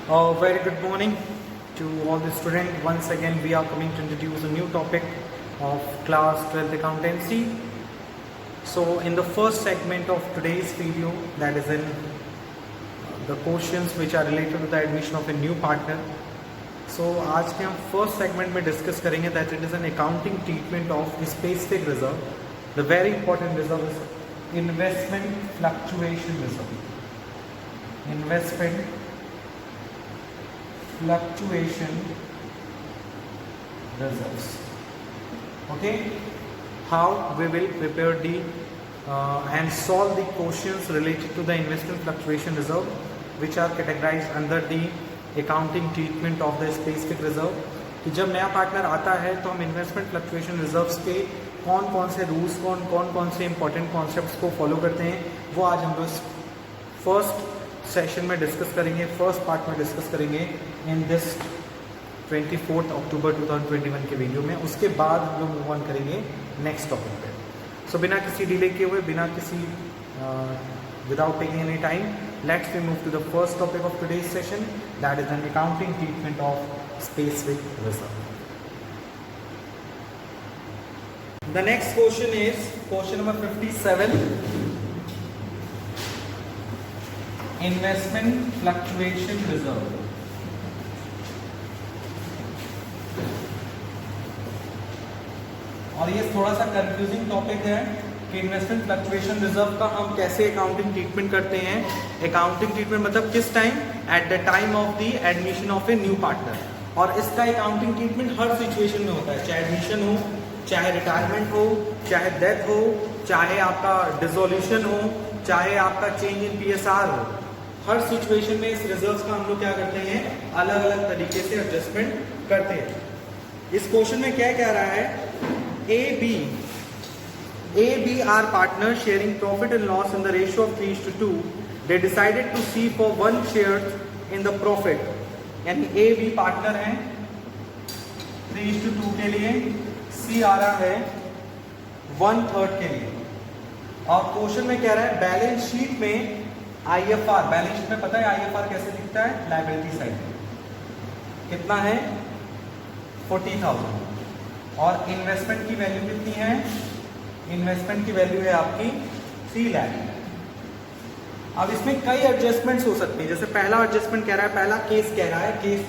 Very good morning to all the students. Once again, we are coming to introduce a new topic of class 12th accountancy. So, in the first segment of today's video, that is in the questions which are related to the admission of a new partner. So, आज के हम first segment में discuss करेंगे that it is an accounting treatment of specific reserve. The very important reserve is investment fluctuation reserve. Investment fluctuation reserves. Okay, how we will prepare the and solve the questions related to the investment fluctuation reserve, which are categorized under the accounting treatment of the specific reserve. कि जब नया partner आता है तो हम investment fluctuation reserves के कौन कौन से रूल्स कौन से इंपॉर्टेंट कॉन्सेप्ट्स को फॉलो करते हैं, वो आज हम लोग फर्स्ट सेशन में डिस्कस करेंगे, फर्स्ट पार्ट में डिस्कस करेंगे इन दिस 24 अक्टूबर 2021 के वीडियो में. उसके बाद हम लोग मूव ऑन करेंगे नेक्स्ट टॉपिक पे. सो बिना किसी डिले किए हुए, बिना किसी without taking any time, let's we move to the first topic of today's session, that is an accounting treatment of specific reserve. The next question is question number 57. Investment fluctuation reserve. और ये थोड़ा सा confusing topic है कि investment fluctuation reserve का हम कैसे accounting treatment करते हैं. अकाउंटिंग ट्रीटमेंट मतलब किस time? Eight the time of the admission of a new partner. और इसका अकाउंटिंग ट्रीटमेंट हर सिचुएशन में होता है, चाहे एडमिशन हो, चाहे रिटायरमेंट हो, चाहे डेथ हो, चाहे आपका डिसोल्यूशन हो, चाहे आपका चेंज इन PSR हो. हर सिचुएशन में इस रिजर्व्स का हम लोग क्या करते हैं, अलग अलग तरीके से एडजस्टमेंट करते हैं. इस क्वेश्चन में क्या कह रहा है, A, B are partners sharing profit and loss in the ratio of 3:2. They decided to see for one share in the profit. यानी A, B पार्टनर हैं 3:2 के लिए, C आ रहा है 1/3 के लिए. और क्वेश्चन में कह रहा है बैलेंस शीट में IFR, बैलेंस शीट में पता है IFR कैसे दिखता है, लायबिलिटी साइड कितना है 40,000. और इन्वेस्टमेंट की वैल्यू कितनी है, इन्वेस्टमेंट की वैल्यू है आपकी 3 लाख. अब इसमें कई एडजस्टमेंट्स हो सकते हैं. जैसे पहला एडजस्टमेंट कह रहा है, पहला केस कह रहा है, case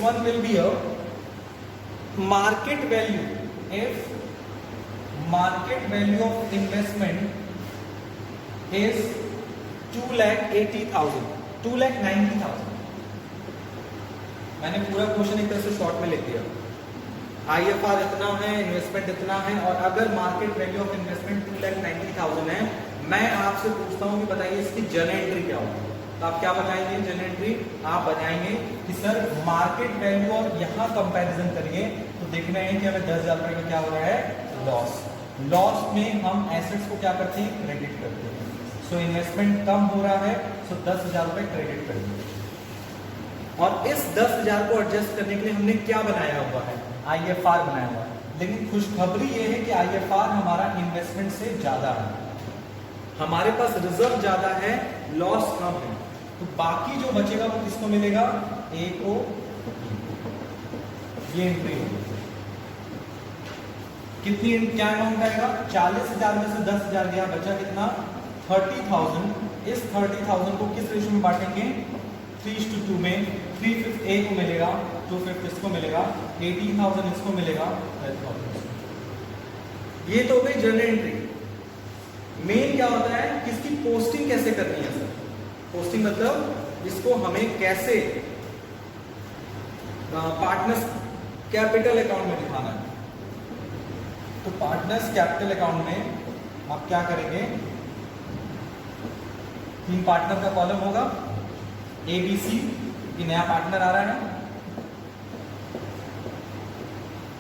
1 will be a market value. If market value of investment is 2,80,000, 2,90,000. मैंने पूरा क्वेश्चन एक तरह से शॉर्ट में लिख दिया. IFR इतना है, इन्वेस्टमेंट इतना है, और अगर मार्केट वैल्यू ऑफ इन्वेस्टमेंट 2,90,000 है, मैं आपसे पूछता हूँ कि बताइए इसकी जर्नल एंट्री क्या होगी. तो आप क्या बताएंगे, जर्नल एंट्री आप बताएंगे कि सर मार्केट वैल्यू और यहाँ कंपैरिजन करिए तो देखना है कि हमें 10,000 रुपए का क्या हो रहा है, लॉस में हम एसेट्स को क्या करते हैं, क्रेडिट करते हैं. सो इन्वेस्टमेंट कम हो रहा है, सो 10,000 रुपए क्रेडिट करेंगे. और इस 10,000 को एडजस्ट करने के लिए हमने क्या बनाया हुआ है, IFR बनाया हुआ है. लेकिन खुशखबरी ये है कि IFR हमारा इन्वेस्टमेंट से ज्यादा है, हमारे पास रिजर्व ज्यादा है, लॉस कम है. तो बाकी जो बचेगा वो किसको मिलेगा, A को. ये एंट्री होगी कितनी, क्या अमाउंट आएगा, 40,000 में से 10,000 गया, बचा कितना 30,000. इस 30,000 को किस रेशियो में बांटेंगे, 3:2 में. 3/5 A को मिलेगा, 2/5 इसको मिलेगा, 18,000 इसको मिलेगा, 12,000. ये तो हो गई जर्नल एंट्री. मेन क्या होता है कि इसकी पोस्टिंग कैसे करनी है. सर पोस्टिंग मतलब इसको हमें कैसे पार्टनर्स कैपिटल अकाउंट में दिखाना है. तो पार्टनर्स कैपिटल अकाउंट में आप क्या करेंगे, 3 पार्टनर का कॉलम होगा, ABC कि नया पार्टनर आ रहा है.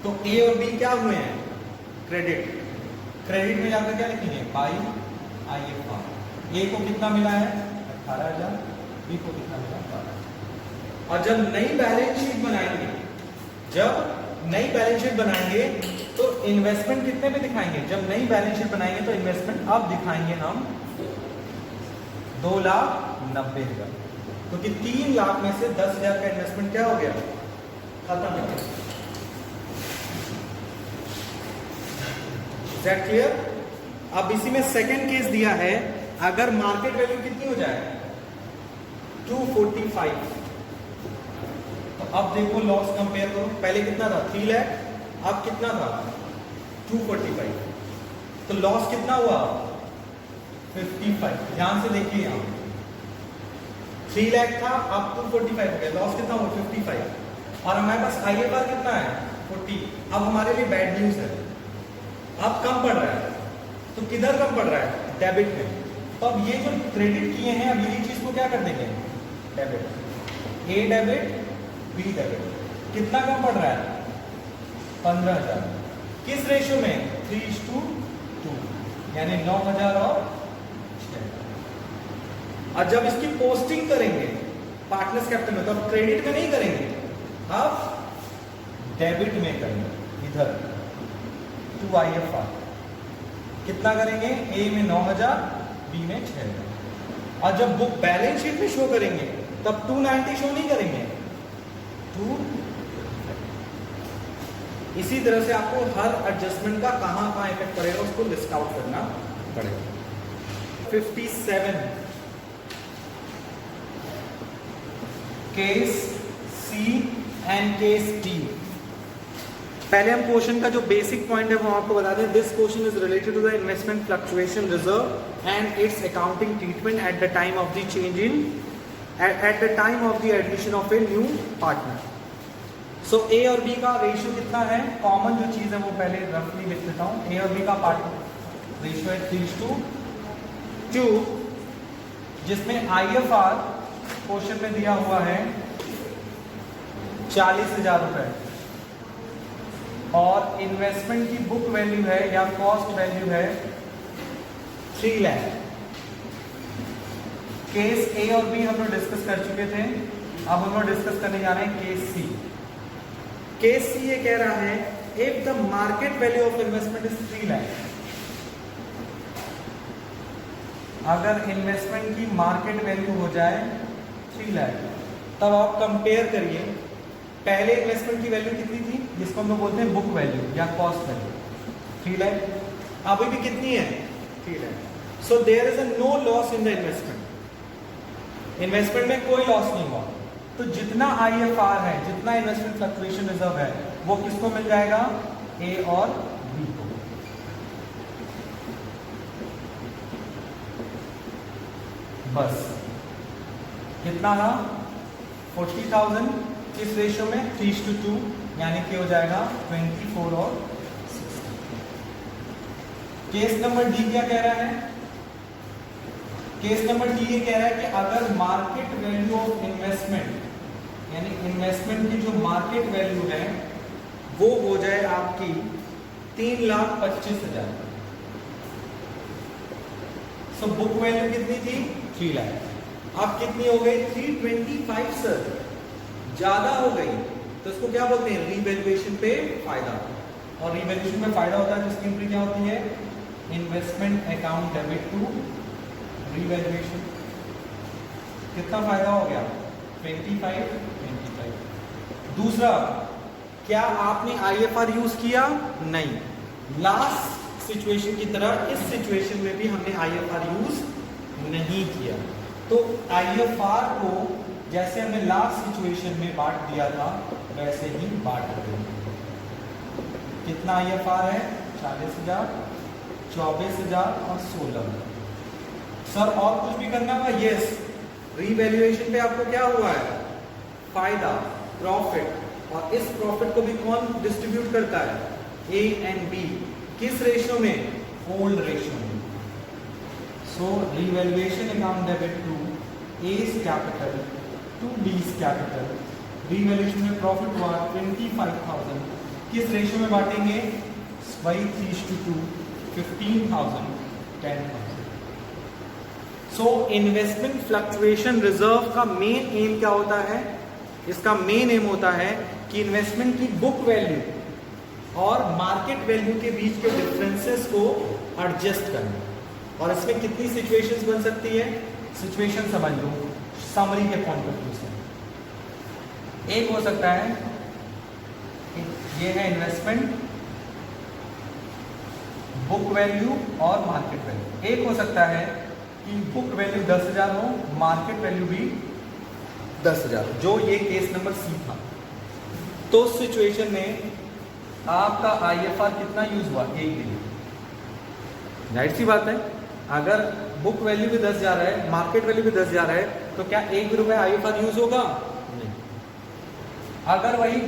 तो A और B क्या हुए हैं, क्रेडिट. क्रेडिट में जाकर क्या लिखेंगे, बाई IFR. A को कितना मिला है, 18,000, B को कितना मिला, 12,000. और जब नई बैलेंस शीट बनाएंगे तो इन्वेस्टमेंट कितने पे दिखाएंगे, जब नई बैलेंस शीट बनाएंगे तो इन्वेस्टमेंट अब दिखाएंगे हम 2,90,000. क्योंकि 3 लाख में से 10,000 का इन्वेस्टमेंट क्या हो गया, खत्म हो गया। Is that clear? अब इसी में सेकंड केस दिया है, अगर मार्केट वैल्यू कितनी हो जाए 245, तो अब देखो लॉस कंपेयर करो, पहले कितना था 3 लाख, अब कितना था 245, तो लॉस कितना हुआ 55। ध्यान से देखिए यहां 3 लाख था, अब 245 हो गया, लॉस कितना हुआ 55, और हमारे पास IFR कितना है 40। अब हमारे लिए बैड न्यूज है, अब कम पड़ रहा है, तो किधर कम पड़ रहा है, डेबिट में। तो अब ये जो क्रेडिट किए हैं, अब ये चीज को क्या कर देंगे, डेबिट, ए डेबिट बी डेबिट। कितना कम पड़ रहा है 15,000, किस रेशियो में 3:2, यानी 9,000 और 6,000। और जब इसकी पोस्टिंग करेंगे पार्टनर्स कैपिटल में, तो अब क्रेडिट में नहीं करेंगे, अब डेबिट में करेंगे, इधर टू IFR कितना करेंगे, ए में 9,000, बी में 6,000। और जब बुक बैलेंस शीट में शो करेंगे तब 290 शो नहीं करेंगे, 2। इसी तरह से आपको हर एडजस्टमेंट का कहां कहां इफेक्ट पड़ेगा उसको लिस्ट आउट करना पड़ेगा। 57 case C and case D. पहले हम क्वेश्चन का जो बेसिक पॉइंट है वो आपको बता दें। This question is related to the investment fluctuation reserve and its accounting treatment at the time of the change in at the time of the admission of a new partner. So A और B का ratio कितना है, common जो चीज है वो पहले रफली लिख देता हूं। ए और बी का पार्टनर रेशियो है 3:2, जिसमें IFR क्वेश्चन में दिया हुआ है 40,000 रुपए, और इन्वेस्टमेंट की बुक वैल्यू है या कॉस्ट वैल्यू है 3 लाख। केस ए और बी हम लोग डिस्कस कर चुके थे, अब हम लोग डिस्कस करने जा रहे हैं केस सी। केस सी ये कह रहा है if the market value of investment is 3 lakh, अगर इन्वेस्टमेंट की मार्केट वैल्यू हो जाए 3 लाख, तब आप कंपेयर करिए पहले इन्वेस्टमेंट की वैल्यू कितनी थी, जिसको हम लोग बोलते हैं बुक वैल्यू या कॉस्ट वैल्यू, 3 लाख, अभी भी कितनी है 3 lakh. So there is a no loss in the investment, investment में कोई लॉस नहीं हुआ, तो जितना IFR है, जितना इन्वेस्टमेंट फ्लक्चुएशन रिजर्व है, वो किसको मिल जाएगा, ए और बी को। बस कितना था 40,000, किस रेशियो में 3:2, यानी कि हो जाएगा 24 और 60। केस नंबर डी क्या कह रहा है, केस नंबर डी ये कह रहा है कि अगर मार्केट वैल्यू ऑफ इन्वेस्टमेंट, यानी इन्वेस्टमेंट की जो मार्केट वैल्यू है वो हो जाए आपकी 3,25,000। सो बुक वैल्यू कितनी थी 3 लाख, अब कितनी हो गई 325 सर, ज्यादा हो गई, तो इसको क्या बोलते हैं, रीवैल्यूएशन पे फायदा। और रीवैल्यूएशन में फायदा होता है जिसकी एंट्री क्या होती है, investment account debit to revaluation. कितना फायदा हो गया 25। दूसरा, क्या आपने IFR यूज किया, नहीं। लास्ट सिचुएशन की तरह इस सिचुएशन में भी हमने IFR यूज नहीं किया, तो IFR को जैसे हमने लास्ट सिचुएशन में बांट दिया था वैसे ही बांट देंगे। कितना IFR है 40,000, 24,000 और 16,000। सर और कुछ भी करना होगा, यस। रीवैल्यूएशन पे आपको क्या हुआ है, फायदा, प्रॉफिट, और इस प्रॉफिट को भी कौन डिस्ट्रीब्यूट करता है, ए एंड बी, किस रेशियो में, ओल्ड रेशियो में। So revaluation account debit to A's capital to B's capital, revaluation में प्रॉफिट हुआ 25,000, किस रेशियो में बांटेंगे, वही 3:2, 15,000, 10,000। सो इन्वेस्टमेंट फ्लक्चुएशन रिजर्व का मेन एम क्या होता है, इसका मेन एम होता है कि इन्वेस्टमेंट की बुक वैल्यू और मार्केट वैल्यू के बीच के डिफरेंसेस को एडजस्ट करना। और इसमें कितनी सिचुएशंस बन सकती है, सिचुएशन समझ लो, समरी के पॉइंट ऑफ व्यू से। एक हो सकता है ये है इन्वेस्टमेंट, बुक वैल्यू और मार्केट वैल्यू। एक हो सकता है कि बुक वैल्यू 10,000 हो, मार्केट वैल्यू भी 10,000, जो ये केस नंबर सी था। तो उस सिचुएशन में आपका IFR कितना यूज हुआ? 1 दिन। जाहिर सी बात है, अगर बुक वैल्यू भी 10,000 है, मार्केट वैल्यू भी 10,000 है, तो क्या 1 रुपये IFR यूज होगा? नहीं। अगर वही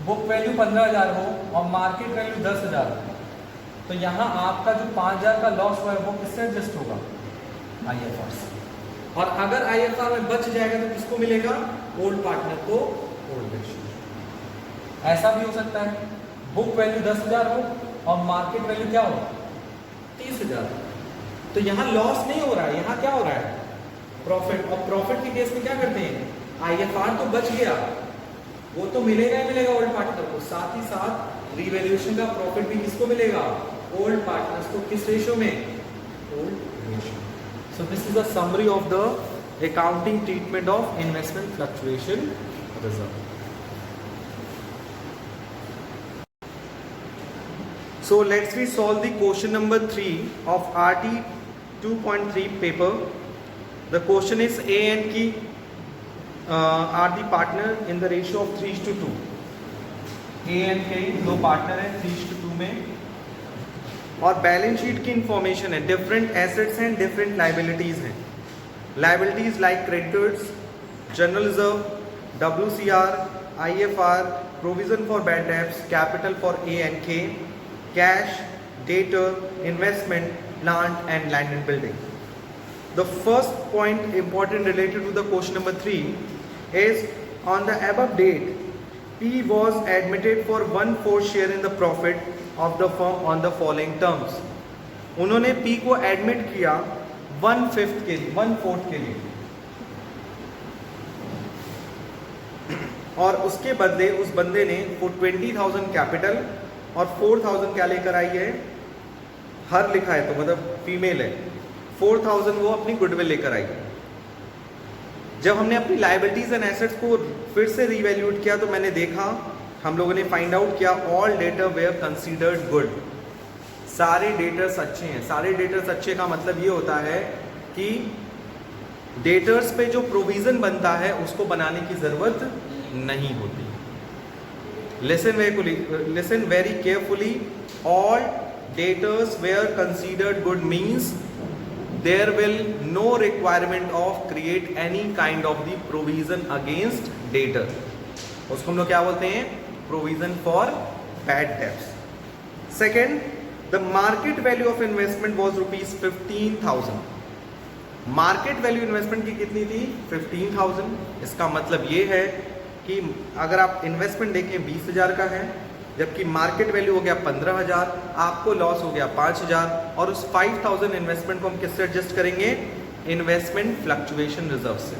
बुक वैल्यू 15,000 हो और मार्केट वैल्यू 10,000 हो, तो यहाँ आपका जो 5,000 का लॉस हुआ है वो किससे एडजस्ट होगा? IFR से। और अगर IFR में बच जाएगा तो किसको मिलेगा? ओल्ड पार्टनर को ओल्ड रेशियो। ऐसा भी हो सकता है बुक वैल्यू 10,000 हो और मार्केट वैल्यू क्या हो? 30,000। तो यहाँ लॉस नहीं हो रहा है, यहाँ क्या हो रहा है? प्रॉफिट। और प्रॉफिट के केस में क्या करते हैं? IFR तो बच गया, वो तो मिलेगा ही मिलेगा ओल्ड पार्टनर को, साथ ही साथ रिवैल्यूएशन का प्रॉफिट भी किसको मिलेगा? ओल्ड पार्टनर्स को। किस रेशियो में? Old ratio. So this is a summary of the accounting treatment of investment fluctuation reserve. So let's we solve the question number 3 of RT 2.3 paper. The question is A and K are the partner in the ratio of 3:2. A and K दो partner हैं 3:2 में, और balance sheet की information है, different assets and different liabilities हैं। Liabilities like creditors, general reserve, WCR, IFR, provision for bad debts, capital for A and K, cash, debtor, investment, plant and land and building. The first point important related to the question number 3 is on the above date, P was admitted for 1/4 share in the profit of the firm on the following terms. उन्होंने P को admit किया 1/5 के लिए, 1/4 के लिए, और उसके बदले उस बंदे ने वो 20,000 कैपिटल और 4,000 क्या लेकर आई है? हर लिखा है तो मतलब फीमेल है, 4,000 वो अपनी गुडविल लेकर आई है। जब हमने अपनी लाइबिलिटीज एंड एसेट्स को फिर से रिवैल्यूएट किया तो मैंने देखा, हम लोगों ने फाइंड आउट किया all debtor were considered good. सारे डेटर्स अच्छे हैं। सारे डेटर्स अच्छे का मतलब ये होता है कि डेटर्स पे जो प्रोविजन बनता है उसको बनाने की जरूरत नहीं होती। Listen very carefully. All debtors were considered good means there will no requirement of create any kind of the provision against debtor. उसको हम लोग क्या बोलते हैं? Provision for bad debts. Second, the market value of investment was rupees 15,000. Market value investment की कितनी थी? 15,000। इसका मतलब ये है कि अगर आप इन्वेस्टमेंट देखें 20,000 का है, जबकि मार्केट वैल्यू हो गया 15,000, आपको लॉस हो गया 5,000, और उस 5,000 इन्वेस्टमेंट को हम किससे एडजस्ट करेंगे? इन्वेस्टमेंट फ्लक्चुएशन रिजर्व से।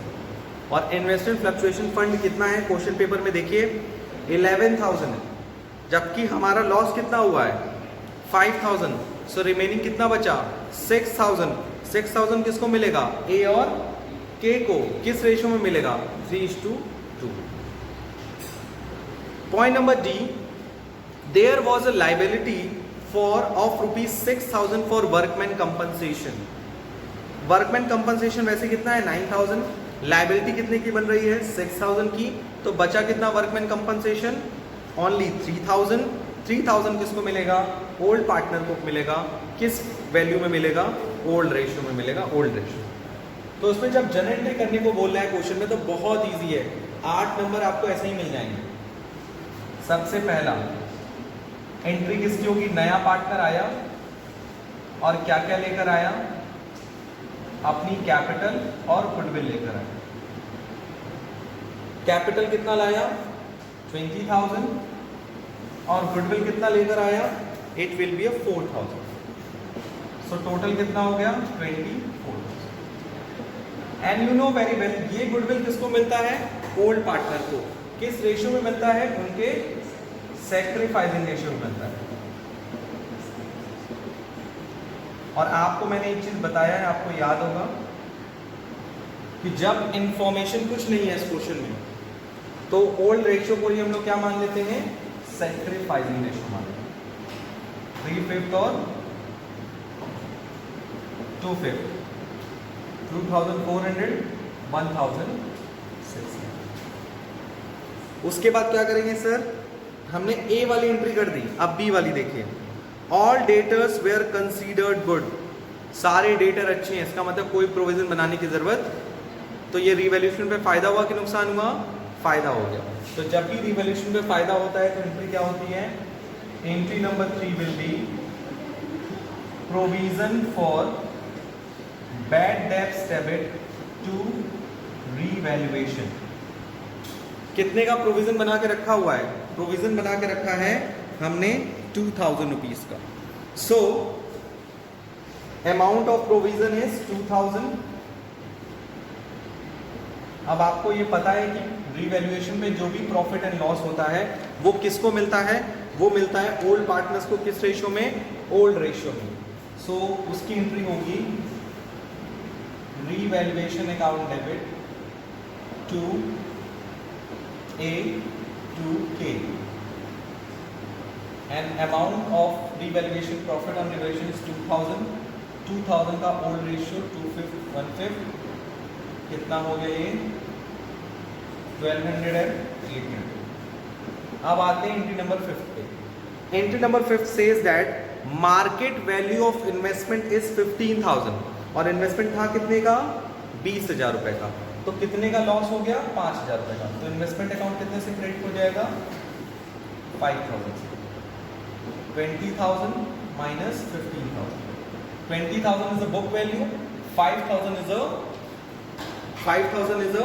और इन्वेस्टमेंट फ्लक्चुएशन फंड कितना है? क्वेश्चन पेपर में देखिए 11,000 है, जबकि हमारा लॉस कितना हुआ है? 5,000। सो रिमेनिंग कितना बचा? 6,000। 6,000 किसको मिलेगा? ए और के को। किस रेशियो में मिलेगा? 3:2। Point number D, there was a liability of rupees 6,000 for workman compensation. Workman compensation वैसे कितना है? 9,000। लाइबिलिटी कितने की बन रही है? 6,000 की। तो बचा कितना वर्कमैन कंपनसेशन? ओनली 3,000। 3,000 किसको मिलेगा? ओल्ड पार्टनर को मिलेगा। किस वैल्यू में मिलेगा? ओल्ड रेशियो में मिलेगा, ओल्ड रेशियो। तो उसमें जब जनरल एंट्री करने को बोल रहा है क्वेश्चन में तो बहुत ईजी है, 8 नंबर आपको ऐसे ही मिल जाएंगे। सबसे पहला एंट्री किसकी होगी? नया पार्टनर आया और क्या क्या लेकर आया? अपनी कैपिटल और गुडविल लेकर आया। कैपिटल कितना लाया? 20,000, और गुडविल कितना लेकर आया? It will be 4,000। So total कितना हो गया? 24,000। And you know very well, ये गुडविल किसको मिलता है? ओल्ड पार्टनर को। किस रेशियो में मिलता है? उनके सैक्रिफाइसिंग रेशियो में मिलता है। और आपको मैंने एक चीज बताया है, आपको याद होगा कि जब इंफॉर्मेशन कुछ नहीं है इस क्वेश्चन में तो ओल्ड रेशियो को ही हम लोग क्या मान लेते हैं, सैक्रिफाइसिंग रेशियो मान लेते हैं। 3/5 और 2/5, 2400, 1600। उसके बाद क्या करेंगे सर, हमने ए वाली एंट्री कर दी, अब बी वाली देखिए। All debtors were considered good, सारे डेटर अच्छे हैं, इसका मतलब कोई प्रोविजन बनाने की जरूरत। तो ये रिवैल्यूएशन पे फायदा हुआ कि नुकसान हुआ, फायदा हो गया। तो जब भी रिवैल्यूएशन पे फायदा होता है तो एंट्री क्या होती है, entry number 3 will be provision for bad debts debit to revaluation. कितने का प्रोविजन बना के रखा हुआ है, प्रोविजन बना के रखा है हमने 2000 रुपीज का। So amount of provision is 2000। अब आपको ये पता है कि रिवैल्यूएशन में जो भी प्रॉफिट एंड लॉस होता है वो किसको मिलता है, वो मिलता है ओल्ड पार्टनर्स को। किस रेशियो में, ओल्ड रेशियो में। सो उसकी एंट्री होगी revaluation account debit to A to K and amount of revaluation profit on revaluation is 2000। 2000 का old ratio 2/5 1/5 कितना हो गया ये 1200 and 800। अब आते हैं एंट्री नंबर 5 पे। Entry number 5 says that market value of investment is 15,000 और इन्वेस्टमेंट था कितने का, 20,000 रुपए का। तो कितने का लॉस हो गया, 5,000 रुपए का। तो इन्वेस्टमेंट अकाउंट कितने से क्रेडिट हो जाएगा, 5,000 से। 20,000 minus 15,000। 20,000 is a book value, 5,000 is a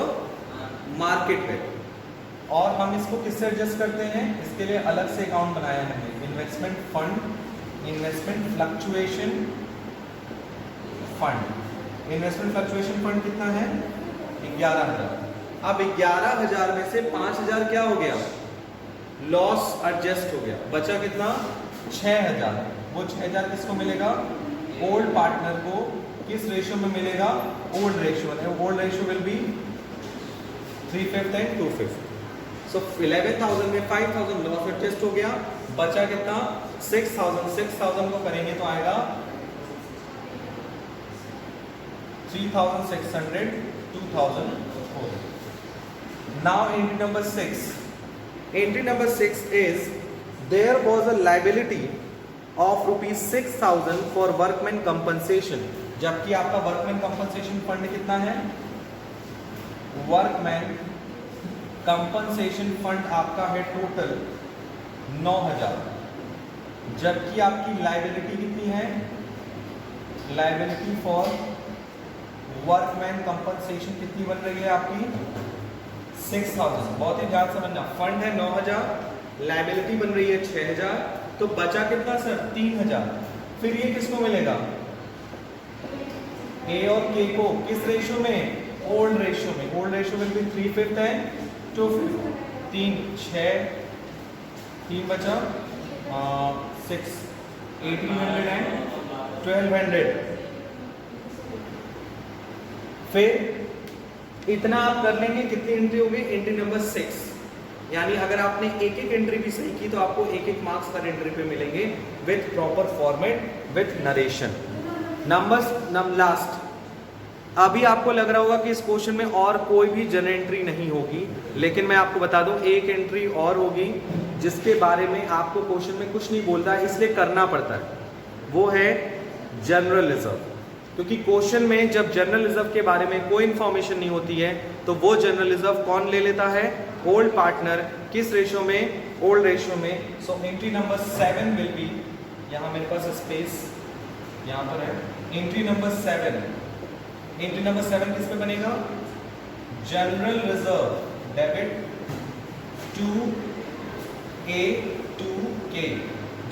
market value. और हम इसको किससे एडजस्ट करते हैं, इसके लिए अलग से अकाउंट बनाया है हमने, investment fund, investment fluctuation fund. Investment fluctuation fund कितना है, 11,000। अब 11,000 में से 5,000 क्या हो गया, लॉस एडजस्ट हो गया, बचा कितना 6,000। वो 6,000 किसको मिलेगा, ओल्ड पार्टनर को। किस रेशियो में मिलेगा, old ratio. Old ratio will be 3/5 and 2/5। सो 11,000 में 5,000 लॉस एडजस्ट हो गया, बचा कितना 6,000। 6,000 को करेंगे तो आएगा 3,600, 2,000। Now entry number 6. Entry number 6 is there was a liability of ₹6,000 for workman compensation। जबकि आपका वर्कमैन कंपनसेशन फंड कितना है, वर्कमैन कंपनसेशन फंड आपका है टोटल 9,000। जबकि आपकी लायबिलिटी कितनी है, लायबिलिटी फॉर वर्कमैन कंपनसेशन कितनी बन रही है आपकी 6,000। बहुत ही ध्यान समझना, फंड है 9,000, लायबिलिटी बन रही है 6,000, तो बचा कितना सर 3,000। फिर ये किसको मिलेगा, ए और के को। किस रेशियो में, ओल्ड रेशियो में। ओल्ड रेशियो में भी 3/5 है 2/5, 3 बचा 6, 1,800 एंड 1,200। फिर इतना आप कर लेंगे, कितनी एंट्री होगी, एंट्री नंबर 6। यानी अगर आपने एक एक एंट्री भी सही की तो आपको एक एक मार्क्स हर एंट्री पे मिलेंगे with proper format, with narration. Numbers last. अभी आपको लग रहा होगा कि इस क्वेश्चन में और कोई भी जनरल एंट्री नहीं होगी, लेकिन मैं आपको बता दूं एक एंट्री और होगी जिसके बारे में आपको क्वेश्चन में कुछ नहीं बोलता है, इसलिए करना पड़ता है। वो है जनरल रिजर्व। क्योंकि क्वेश्चन में जब जनरल रिजर्व के बारे में कोई इंफॉर्मेशन नहीं होती है तो वो जनरल रिजर्व कौन ले लेता है, ओल्ड पार्टनर। किस रेशियो में, ओल्ड रेशियो में। So entry number 7 will be, यहाँ मेरे पास स्पेस यहाँ पर है, एंट्री नंबर 7। एंट्री नंबर 7 किस पे बनेगा, general reserve debit to A to K.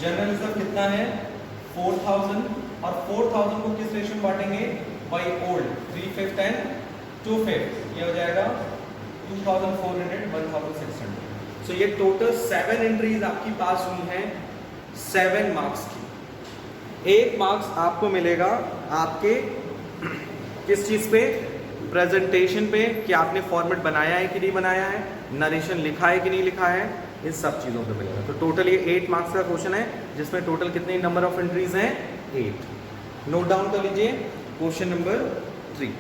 General reserve कितना है 4,000 और 4,000 को किस रेशियो में बांटेंगे, बाई ओल्ड 3/5 एंड 2/5। ये हो जाएगा 2,400, 1,600। सो ये टोटल 7 एंट्रीज आपकी पास हुई हैं 7 मार्क्स की। 1 मार्क्स आपको मिलेगा आपके किस चीज पे, प्रेजेंटेशन पे कि आपने फॉर्मेट बनाया है कि नहीं बनाया है, नरेशन लिखा है कि नहीं लिखा है, इन सब चीज़ों पे मिलेगा। तो टोटल ये 8 मार्क्स का क्वेश्चन है, जिसमें टोटल कितने नंबर ऑफ एंट्रीज हैं, 8। नोट डाउन कर लीजिए question number 3।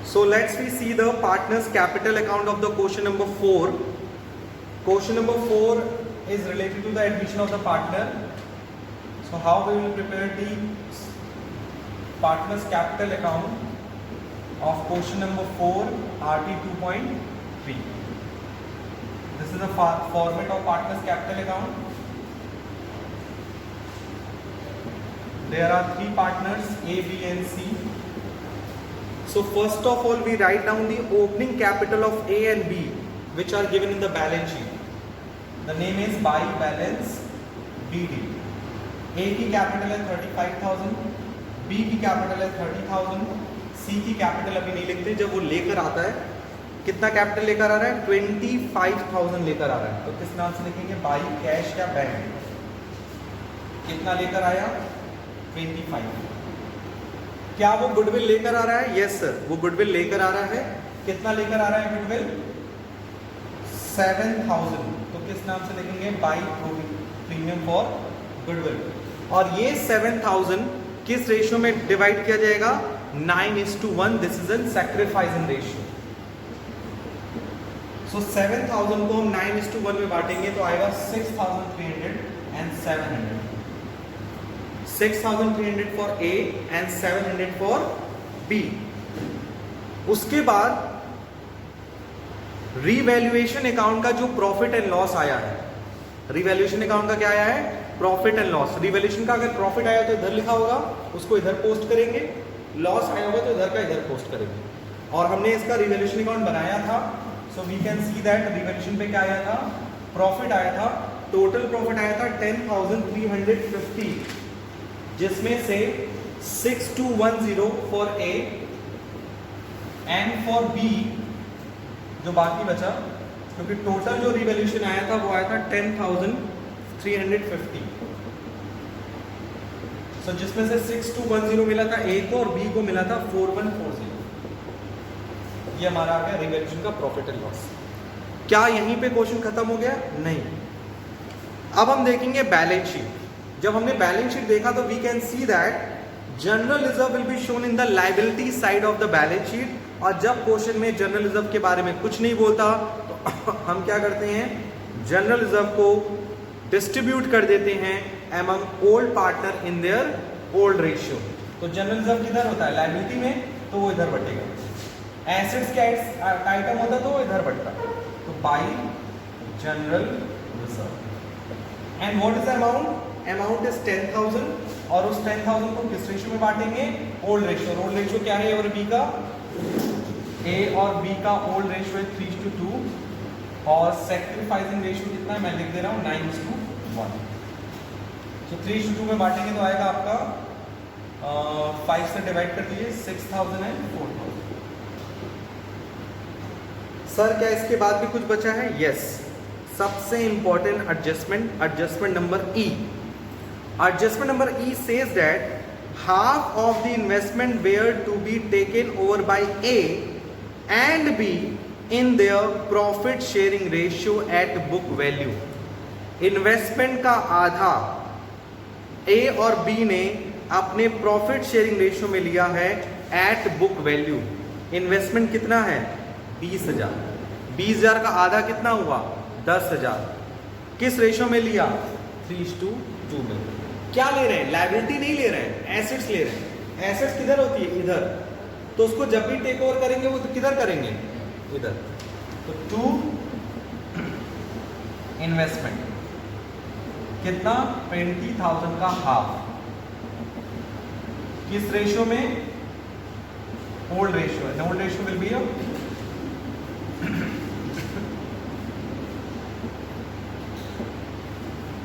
So let's we see the partners capital account of the question number 4. Question number 4 is related to the admission of the partner. So how we will prepare the partners capital account of question number 4 RT 2.3. This is the format of partners capital account. There are 3 partners A, B and C. So first of all we write down the opening capital of A and B which are given in the balance sheet. The name is by balance BD. A की capital है 35,000, B की capital है 30,000, C की capital अभी नहीं लिखते, जब वो लेकर आता है कितना कैपिटल लेकर आ रहा है, 25,000 लेकर आ रहा है, तो किस नाम से लिखेंगे, बाई कैश या बैंक। कितना लेकर आया, 25। क्या वो गुडविल लेकर आ रहा है, यस सर वो गुडविल लेकर आ रहा है। कितना लेकर आ रहा है गुडविल, 7,000, तो किस नाम से लिखेंगे, बाई प्रीमियम फॉर गुडविल। और ये 7,000 किस रेशियो में डिवाइड किया जाएगा, 9:1, this is an sacrificing ratio. So 7,000 को हम 9:1 में बांटेंगे तो आएगा 6,300 and 700। 6,300 for A and 700 for B। उसके बाद रिवैल्यूएशन अकाउंट का जो प्रॉफिट एंड लॉस आया है, रिवैल्यूएशन अकाउंट का क्या आया है, प्रॉफिट एंड लॉस। रिवैल्यूएशन का अगर प्रॉफिट आया तो इधर लिखा होगा, उसको इधर पोस्ट करेंगे, लॉस आया होगा तो इधर का इधर पोस्ट करेंगे। और हमने इसका रिवैल्यूएशन अकाउंट बनाया था, so we can see that revaluation पे क्या आया था, प्रॉफिट आया था, टोटल प्रॉफिट आया था 10,350, जिसमें से 6,210 for A and for B जो बाकी बचा, क्योंकि टोटल जो रिवैल्यूएशन आया था वो आया था 10,350। सो जिसमें से 6,210 मिला था A को और B को मिला था 4,140। ये हमारा आ गया रिवैल्यूएशन का प्रॉफिट एंड लॉस। क्या यहीं पे क्वेश्चन खत्म हो गया, नहीं। अब हम देखेंगे बैलेंस शीट। जब हमने बैलेंस शीट देखा तो we can see that general reserve will be shown in the liability side of the balance sheet. और जब क्वेश्चन में जनरल रिजर्व के बारे में कुछ नहीं बोलता तो हम क्या करते हैं, जनरल रिजर्व को डिस्ट्रीब्यूट कर देते हैं among old partner in their old ratio. तो जनरल रिजर्व किधर होता है, लायबिलिटी में, तो वो इधर बटेगा। एसेट्स का आइटम होता तो वो इधर बढ़ता, तो by general reserve. And what is the amount, amount is 10,000 और उस 10,000 को किस रेशियो में बांटेंगे, ओल्ड रेशियो। ओल्ड रेशियो क्या है A और B का, A और B का ओल्ड रेशियो है 3:2 और सैक्रिफाइसिंग रेशियो कितना है, मैं लिख दे रहा हूँ 9:1। तो 3:2 में बांटेंगे तो आएगा आपका 5 से डिवाइड कर दीजिए 6,000 एंड 4,000। सर क्या इसके बाद भी कुछ बचा है, यस। सबसे important adjustment, adjustment number E। Adjustment number E says that half of the investment were to be taken over by A and B in their profit sharing ratio at book value। Investment का आधा A और B ने अपने profit sharing ratio में लिया है eight book value. Investment कितना है, 20,000। 20,000 का आधा कितना हुआ, 10,000। किस रेशियो में लिया, 3:2 में। क्या ले रहे हैं, लायबिलिटी नहीं ले रहे हैं, एसेट्स ले रहे हैं। एसेट्स किधर होती है, इधर, तो उसको जब भी टेक ओवर करेंगे वो तो किधर करेंगे, इधर। तो 2 इन्वेस्टमेंट कितना, 20,000 का हाफ, किस रेशियो में, ओल्ड रेशियो है। Old ratio will be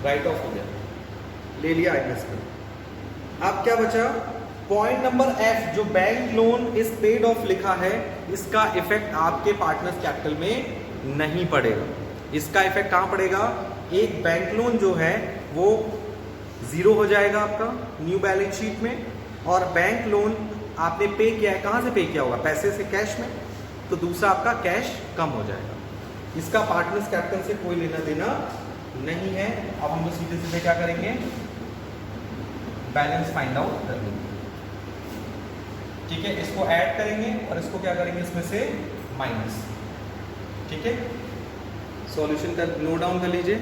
right of हो गया, ले लिया इन्वेस्टमेंट। अब क्या बचा, पॉइंट नंबर F, जो bank loan is paid of लिखा है, इसका इफेक्ट आपके पार्टनर्स कैपिटल में नहीं पड़ेगा। इसका इफेक्ट कहां पड़ेगा, एक बैंक लोन जो है वो 0 हो जाएगा आपका न्यू बैलेंस शीट में, और बैंक लोन आपने पे किया है, कहाँ से पे किया होगा? पैसे से, कैश में, तो दूसरा आपका कैश कम हो जाएगा। इसका पार्टनर्स कैपिटल से कोई लेना देना नहीं है। अब हम लोग सीधे सीधे क्या करेंगे, बैलेंस फाइंड आउट कर लेंगे। ठीक है, इसको ऐड करेंगे और इसको क्या करेंगे, इसमें से माइनस। ठीक है, सॉल्यूशन का नोट डाउन कर लीजिए।